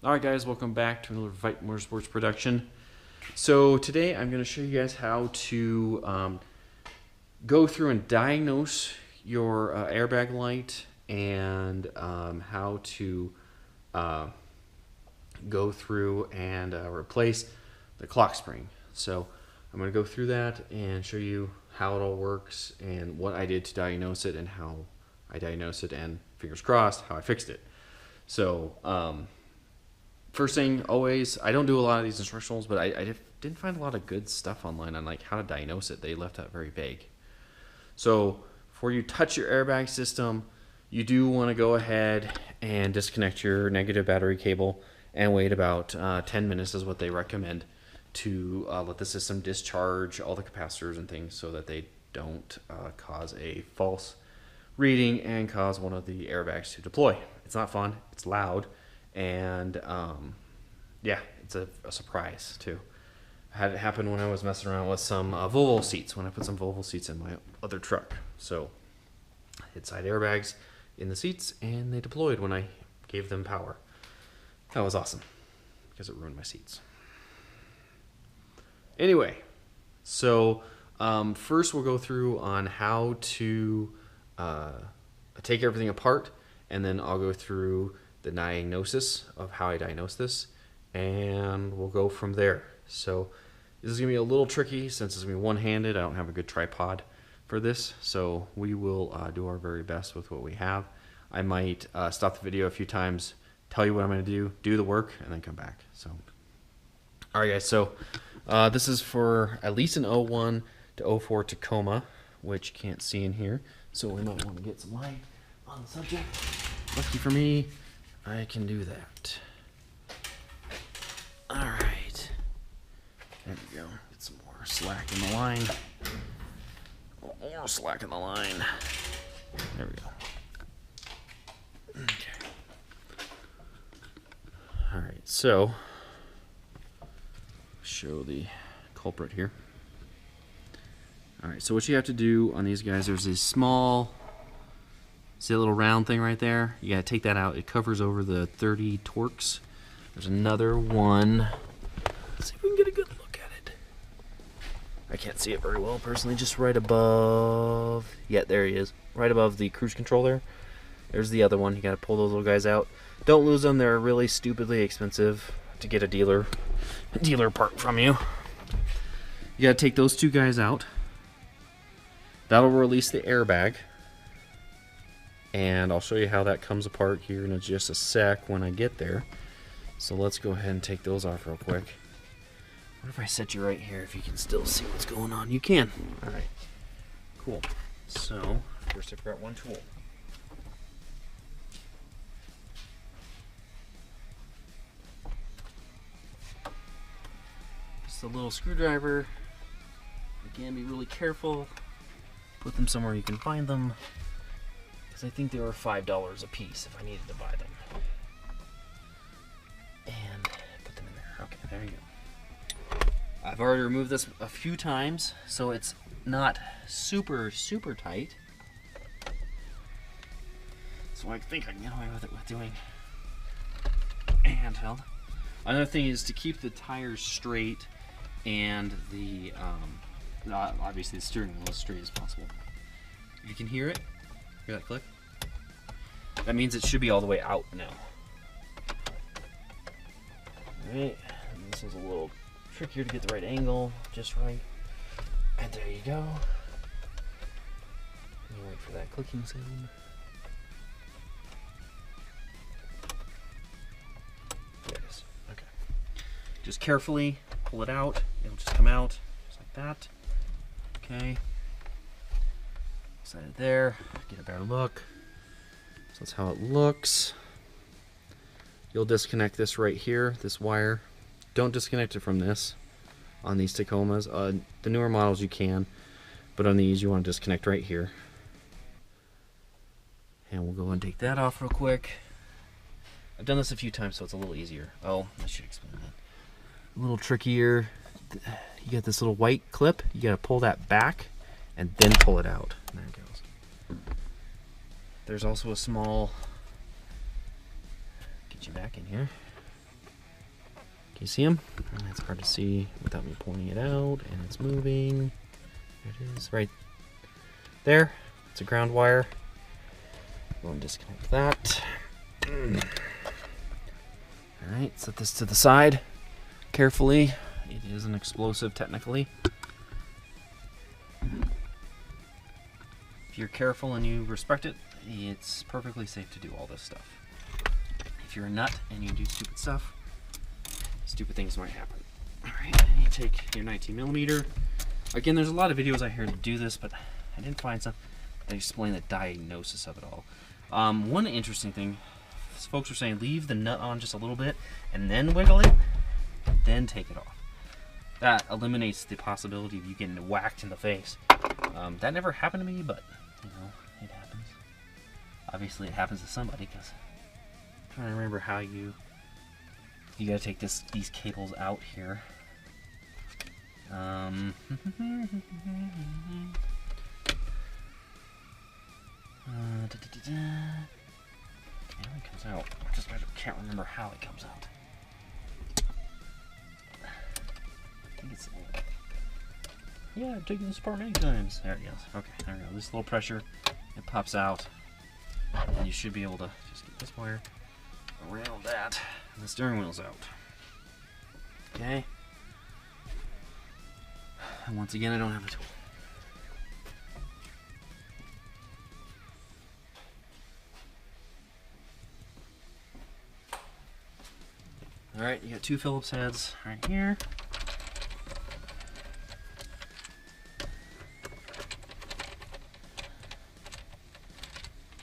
Alright guys, welcome back to another Motorsports production. So today I'm going to show you guys how to go through and diagnose your airbag light and how to go through and replace the clock spring. So I'm going to go through that and show you how it all works and what I did to diagnose it and how I diagnosed it, and fingers crossed how I fixed it. So first thing, always, I don't do a lot of these instructionals, but I didn't find a lot of good stuff online on like how to diagnose it. They left that very vague. So before you touch your airbag system, you do want to go ahead and disconnect your negative battery cable and wait about 10 minutes is what they recommend to let the system discharge all the capacitors and things so that they don't cause a false reading and cause one of the airbags to deploy. It's not fun, it's loud, and yeah, it's a surprise too. I had it happen when I was messing around with some Volvo seats, when I put some Volvo seats in my other truck. So I hit side airbags in the seats and they deployed when I gave them power. That was awesome because it ruined my seats. Anyway, so first we'll go through on how to take everything apart, and then I'll go through the diagnosis of how I diagnose this, and we'll go from there. So this is going to be a little tricky since it's going to be one-handed. I don't have a good tripod for this, so we will do our very best with what we have. I might stop the video a few times, tell you what I'm going to do the work, and then come back. So, alright guys, so this is for at least an 01 to 04 Tacoma, which you can't see in here, so we might want to get some light on the subject. Lucky for me, I can do that. Alright. There we go. Get some more slack in the line. A little more slack in the line. There we go. Okay. Alright, so show the culprit here. Alright, so what you have to do on these guys, there's this small, see that little round thing right there? You gotta take that out. It covers over the 30 Torx. There's another one. Let's see if we can get a good look at it. I can't see it very well personally, just right above, yeah, there he is. Right above the cruise control there. There's the other one. You gotta pull those little guys out. Don't lose them, they're really stupidly expensive to get a dealer part from you. You gotta take those two guys out. That'll release the airbag, and I'll show you how that comes apart here in just a sec when I get there. So let's go ahead and take those off real quick. What if I set you right here if you can still see what's going on? You can. Alright, cool. So first I forgot one tool. Just a little screwdriver. Again, be really careful. Put them somewhere you can find them, because I think they were $5 a piece if I needed to buy them. And put them in there. Okay, there you go. I've already removed this a few times, so it's not super tight. So I think I can get away with it with doing handheld. Another thing is to keep the tires straight and the obviously the steering wheel as straight as possible. You can hear it. Hear that click? That means it should be all the way out now. Alright, this is a little trickier to get the right angle, just right. And there you go. You wait for that clicking sound. There it is. Okay. Just carefully pull it out. It'll just come out just like that. Okay. Set it there. Get a better look. So that's how it looks. You'll disconnect this right here, this wire. Don't disconnect it from this on these Tacomas. The newer models you can, but on these you want to disconnect right here. And we'll go and take that off real quick. I've done this a few times, so it's a little easier. Oh, I should explain that. A little trickier. You get this little white clip. You got to pull that back and then pull it out. There it goes. There's also a small, get you back in here. Can you see them? It's hard to see without me pointing it out, and it's moving. There it is, right there. It's a ground wire. Go and disconnect that. Alright, set this to the side carefully. It is an explosive technically. If you're careful and you respect it, it's perfectly safe to do all this stuff. If you're a nut and you do stupid stuff, stupid things might happen. Alright, and you take your 19mm. Again, there's a lot of videos out here to do this, but I didn't find some that explain the diagnosis of it all. One interesting thing, folks are saying leave the nut on just a little bit and then wiggle it, then take it off. That eliminates the possibility of you getting whacked in the face. That never happened to me, but you know, it happens. Obviously it happens to somebody, because I'm trying to remember how you gotta take these cables out here. Yeah, it comes out. I can't remember how it comes out. I think it's. Yeah, I've taken this apart many times. There it goes. Okay, there we go. This little pressure, it pops out, and you should be able to just get this wire around that, and the steering wheel's out. Okay. And once again, I don't have a tool. Alright, you got two Phillips heads right here.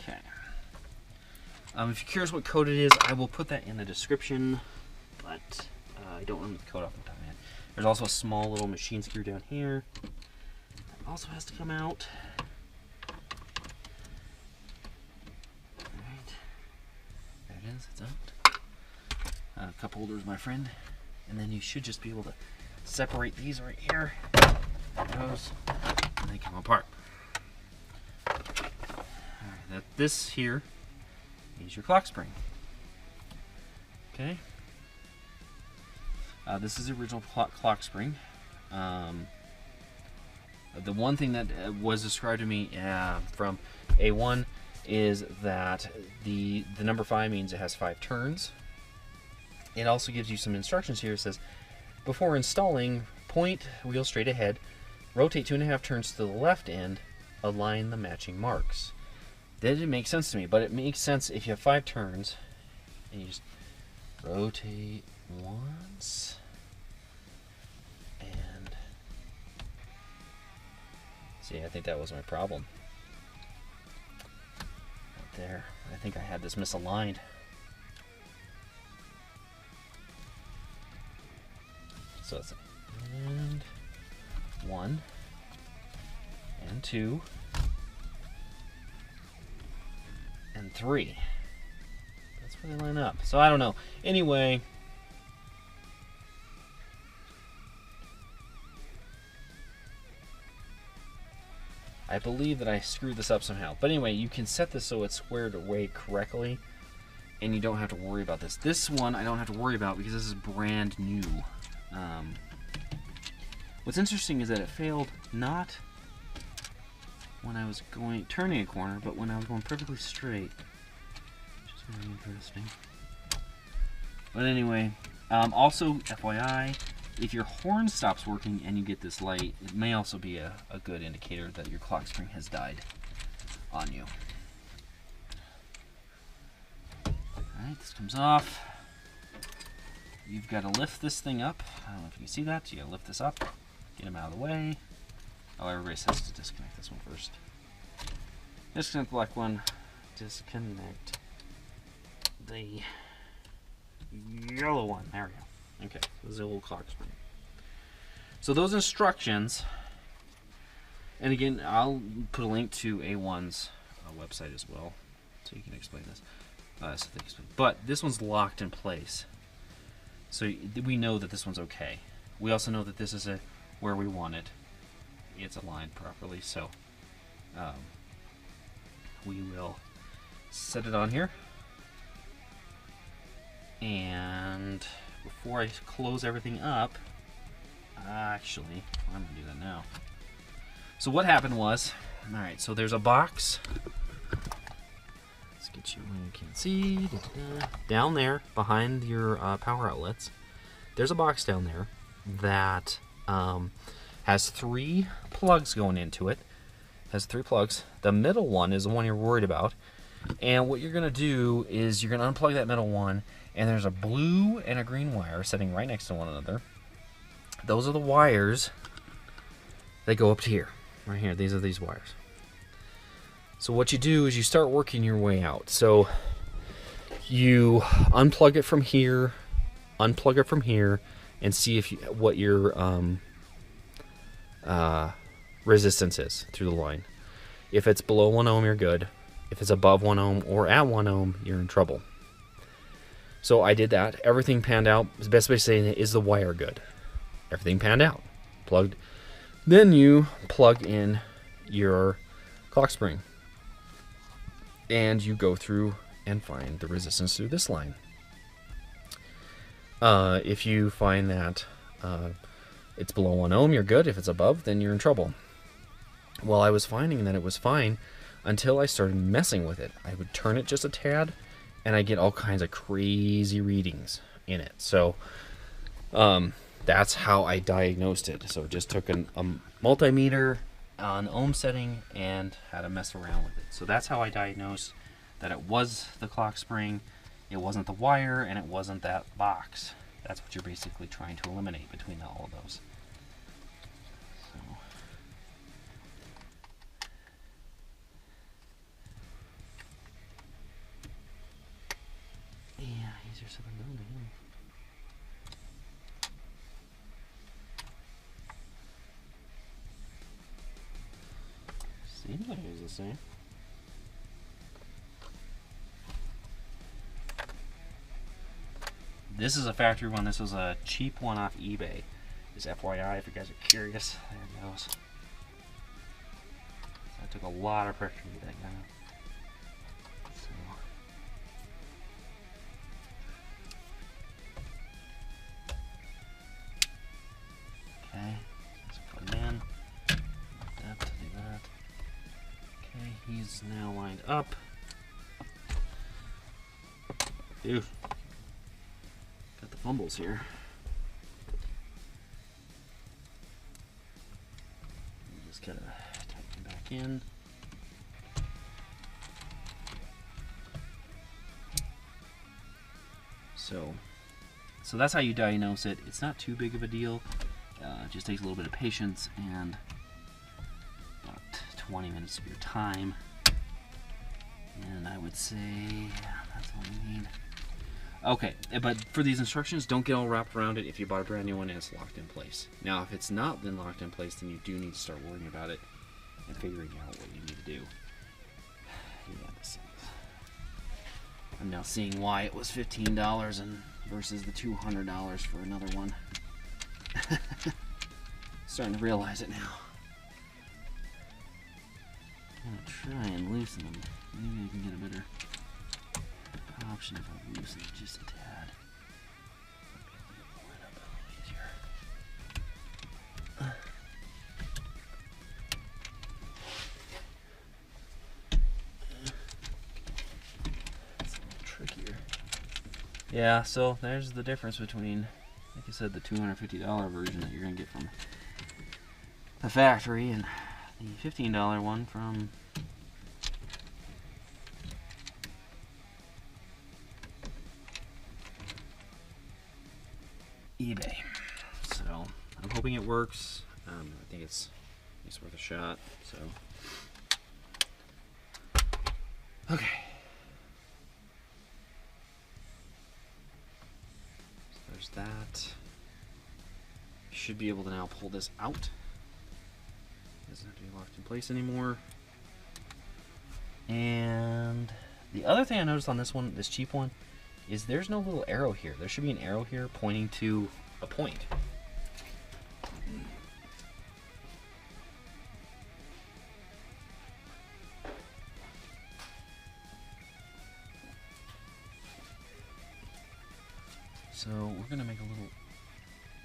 Okay. If you're curious what code it is, I will put that in the description, but I don't remember the code off the top of my head. There's also a small little machine screw down here. That also has to come out. Alright. There it is, it's out. Cup holders, my friend. And then you should just be able to separate these right here. Those, and they come apart. Alright, this here is your clock spring. Okay. This is the original clock spring. The one thing that was described to me from A1 is that the number 5 means it has 5 turns. It also gives you some instructions here. It says, before installing, point wheel straight ahead, rotate 2.5 turns to the left end, align the matching marks. That didn't make sense to me, but it makes sense if you have 5 turns, and you just rotate once, and see, I think that was my problem. Right there. I think I had this misaligned. So it's and 1 and 2 and 3. That's where they line up. So I don't know. Anyway, I believe that I screwed this up somehow. But anyway, you can set this so it's squared away correctly, and you don't have to worry about this. This one I don't have to worry about because this is brand new. What's interesting is that it failed not when I was turning a corner, but when I was going perfectly straight. Which is very interesting. But anyway, also FYI, if your horn stops working and you get this light, it may also be a good indicator that your clock spring has died on you. Alright, this comes off. You've got to lift this thing up. I don't know if you can see that. You got to lift this up, get them out of the way. Oh, everybody says to disconnect this one first. Disconnect the black one. Disconnect the yellow one. There we go. Okay, this is a little clock spring. So those instructions, and again, I'll put a link to A1's website as well, so you can explain this. But this one's locked in place. So we know that this one's okay. We also know that this is where we want it. It's aligned properly, so we will set it on here and before I close everything up, actually, I'm going to do that now. So what happened was, alright, so there's a box. Let's get you where you can see. Down there, behind your power outlets, there's a box down there that has 3 plugs going into it. Has 3 plugs. The middle one is the one you're worried about. And what you're going to do is you're going to unplug that middle one, and there's a blue and a green wire sitting right next to one another. Those are the wires that go up to here. Right here, these are these wires. So what you do is you start working your way out. So you unplug it from here, unplug it from here, and see if what your resistance is through the line. If it's below 1 ohm, you're good. If it's above 1 ohm or at 1 ohm, you're in trouble. So I did that. Everything panned out. The best way of saying it is the wire good. Everything panned out. Plugged. Then you plug in your clock spring. And you go through and find the resistance through this line. If you find that it's below 1 ohm, you're good. If it's above, then you're in trouble. Well, I was finding that it was fine until I started messing with it. I would turn it just a tad, and I get all kinds of crazy readings in it. So that's how I diagnosed it. So just took a multimeter on ohm setting and had to mess around with it. So that's how I diagnosed that it was the clock spring, it wasn't the wire, and it wasn't that box. That's what you're basically trying to eliminate between all of those. So. Yeah, easier said than done. Seems like it was the same. This is a factory one. This was a cheap one off eBay. Just FYI, if you guys are curious. There it goes. So that took a lot of pressure to get that guy up. Okay, let's put him in. That to do that. Okay, he's now lined up. Dude, got the fumbles here. Just gotta tighten back in. So that's how you diagnose it. It's not too big of a deal. It just takes a little bit of patience and about 20 minutes of your time. And I would say that's all we need. Okay, but for these instructions, don't get all wrapped around it if you bought a brand new one and it's locked in place. Now, if it's not been locked in place, then you do need to start worrying about it and figuring out what you need to do. Yeah, this is. I'm now seeing why it was $15 and versus the $200 for another one. Starting to realize it now. I'm gonna try and loosen them. Maybe I can get a better option if I loosen it just a tad. Line up a little easier. It's a little trickier. Yeah, so there's the difference between, like I said, the $250 version that you're gonna get from the factory and the $15 one from eBay. So I'm hoping it works. I think it's worth a shot. So okay. So there's that. Should be able to now pull this out. Doesn't have to be locked in place anymore. And the other thing I noticed on this one, this cheap one, is there's no little arrow here. There should be an arrow here pointing to a point. So we're gonna make a little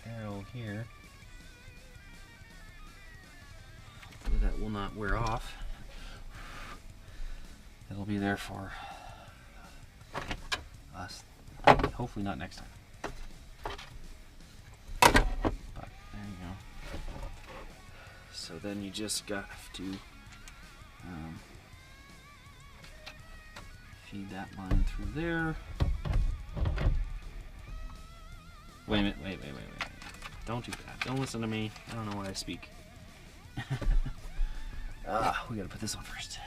arrow here. Hopefully that will not wear off. It'll be there for us. Hopefully not next time. But there you go. So then you just got to feed that line through there. Wait a minute, wait. Don't do that. Don't listen to me. I don't know why I speak. We gotta put this on first.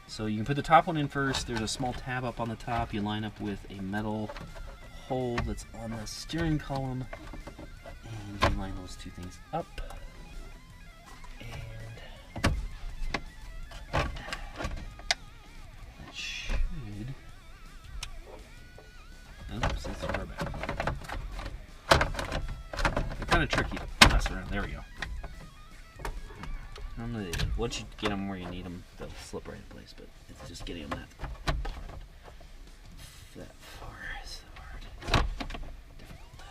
So you can put the top one in first. There's a small tab up on the top. You line up with a metal hole that's on the steering column, and you line those two things up. And that should. Oops, that's far back. They're kind of tricky to mess around. There we go. Once you get them where you need them, they'll slip right in place, but it's just getting them that far is hard. Difficult.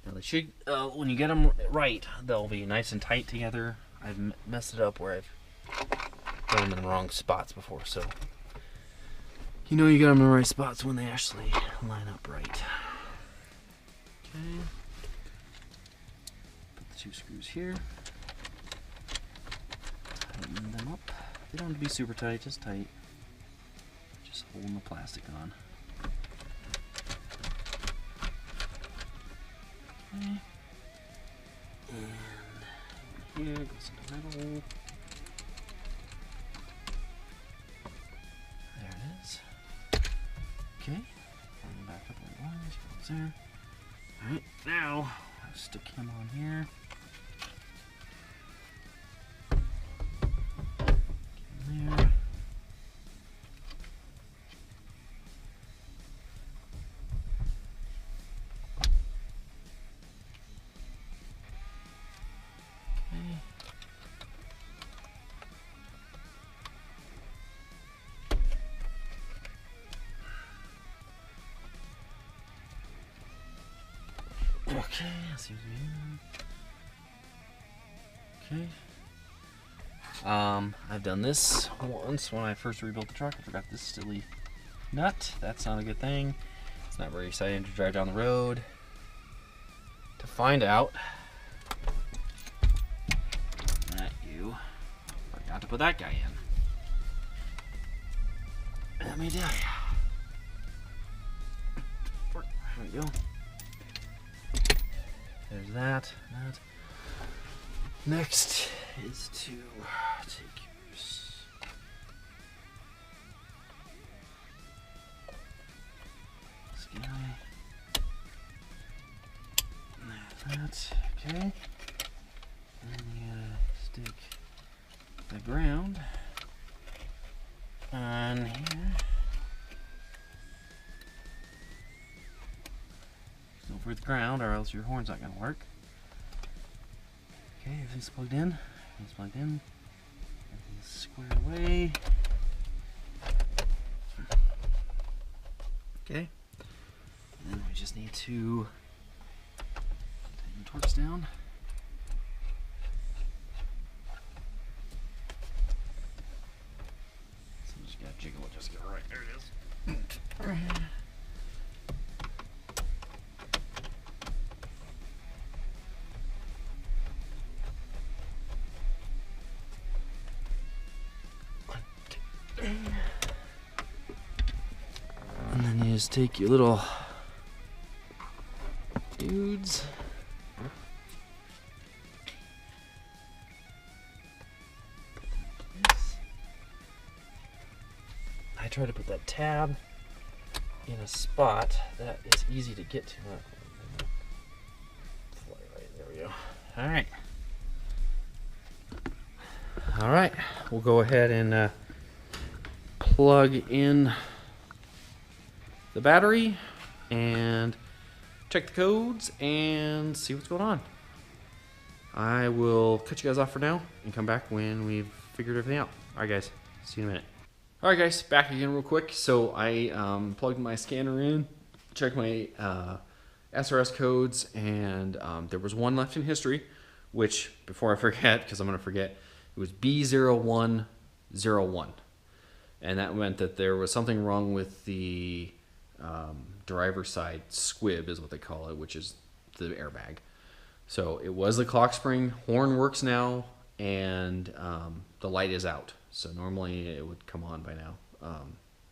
Now they should, when you get them right, they'll be nice and tight together. I've messed it up where I've got them in the wrong spots before, so you know you got them in the right spots when they actually line up right. Okay. Put the two screws here. Tighten them up. They don't have to be super tight, just tight. Just holding the plastic on. Okay. And here goes the metal. There it is. Okay. Bring him back up where it was. Goes there. Alright, now I'll stick him on here. Get him there. Okay, let's see what we do. Okay. I've done this once when I first rebuilt the truck. I forgot this silly nut. That's not a good thing. It's not very exciting to drive down the road. To find out that you forgot to put that guy in. Let me tell you. There we go. There's that. Next is to take yours. This guy. That. Okay. And you stick the ground on here. Don't forget the ground, or else your horn's not going to work. Okay, everything's plugged in. Everything's plugged in. Everything's squared away. Okay. And then we just need to tighten the torques down. So we just got to jiggle it, just go right. There it is. Right. And then you just take your little dudes. I try to put that tab in a spot that is easy to get to. Fly right, there we go. All right. All right, we'll go ahead and plug in the battery and check the codes and see what's going on. I will cut you guys off for now and come back when we've figured everything out. All right, guys, see you in a minute. All right, guys, back again real quick. So I plugged my scanner in, checked my SRS codes, and there was one left in history, which, before I forget, because I'm going to forget, it was B0101. And that meant that there was something wrong with the driver's side squib, is what they call it, which is the airbag. So it was the clock spring. Horn works now, and the light is out. So normally it would come on by now,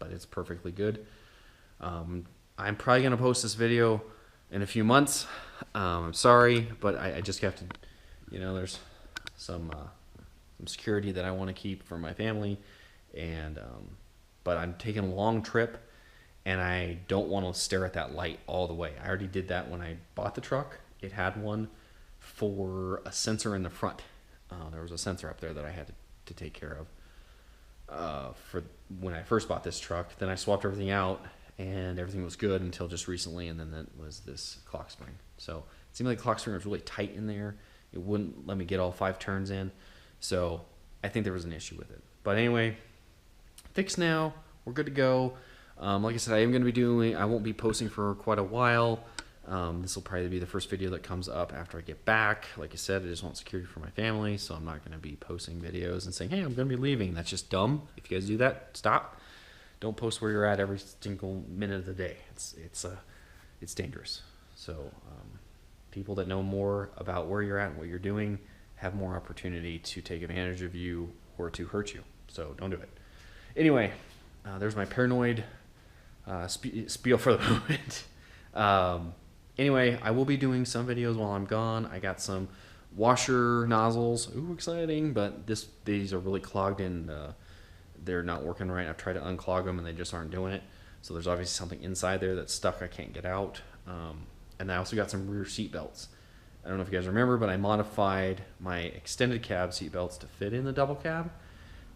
but it's perfectly good. I'm probably going to post this video in a few months. I'm sorry, but I just have to, you know, there's some security that I want to keep for my family, and but I'm taking a long trip, and I don't want to stare at that light all the way. I already did that when I bought the truck. It had one for a sensor in the front. There was a sensor up there that I had to take care of for when I first bought this truck. Then I swapped everything out, and everything was good until just recently, and then that was this clock spring. So it seemed like the clock spring was really tight in there. It wouldn't let me get all 5 turns in, so I think there was an issue with it. But anyway, fixed now. We're good to go. Like I said, I won't be posting for quite a while. This will probably be the first video that comes up after I get back. Like I said, I just want security for my family, so I'm not going to be posting videos and saying, hey, I'm going to be leaving. That's just dumb. If you guys do that, stop. Don't post where you're at every single minute of the day. It's dangerous. So people that know more about where you're at and what you're doing have more opportunity to take advantage of you or to hurt you. So don't do it. Anyway, there's my paranoid spiel for the moment. Anyway, I will be doing some videos while I'm gone. I got some washer nozzles. Ooh, exciting! But these are really clogged and they're not working right. I've tried to unclog them and they just aren't doing it. So there's obviously something inside there that's stuck. I can't get out. And I also got some rear seat belts. I don't know if you guys remember, but I modified my extended cab seat belts to fit in the double cab.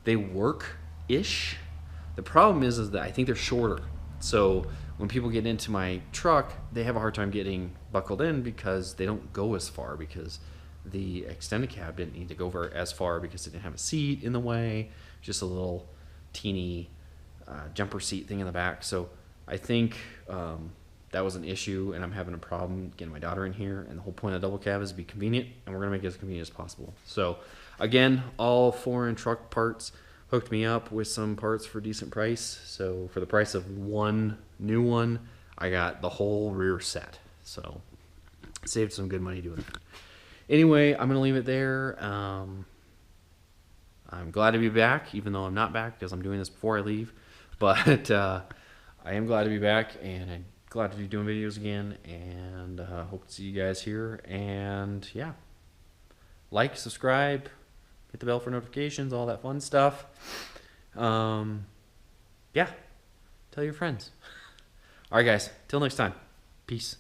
They work-ish. The problem is that I think they're shorter. So when people get into my truck, they have a hard time getting buckled in because they don't go as far, because the extended cab didn't need to go as far because it didn't have a seat in the way, just a little teeny jumper seat thing in the back. So I think that was an issue, and I'm having a problem getting my daughter in here, and the whole point of double cab is to be convenient, and we're going to make it as convenient as possible. So again, all foreign truck parts hooked me up with some parts for a decent price. So for the price of one new one, I got the whole rear set. So saved some good money doing that. Anyway, I'm going to leave it there. I'm glad to be back, even though I'm not back because I'm doing this before I leave. But I am glad to be back, and I'm glad to be doing videos again, and hope to see you guys here. And yeah, like, subscribe, hit the bell for notifications, all that fun stuff. Yeah, tell your friends. All right, guys, till next time. Peace.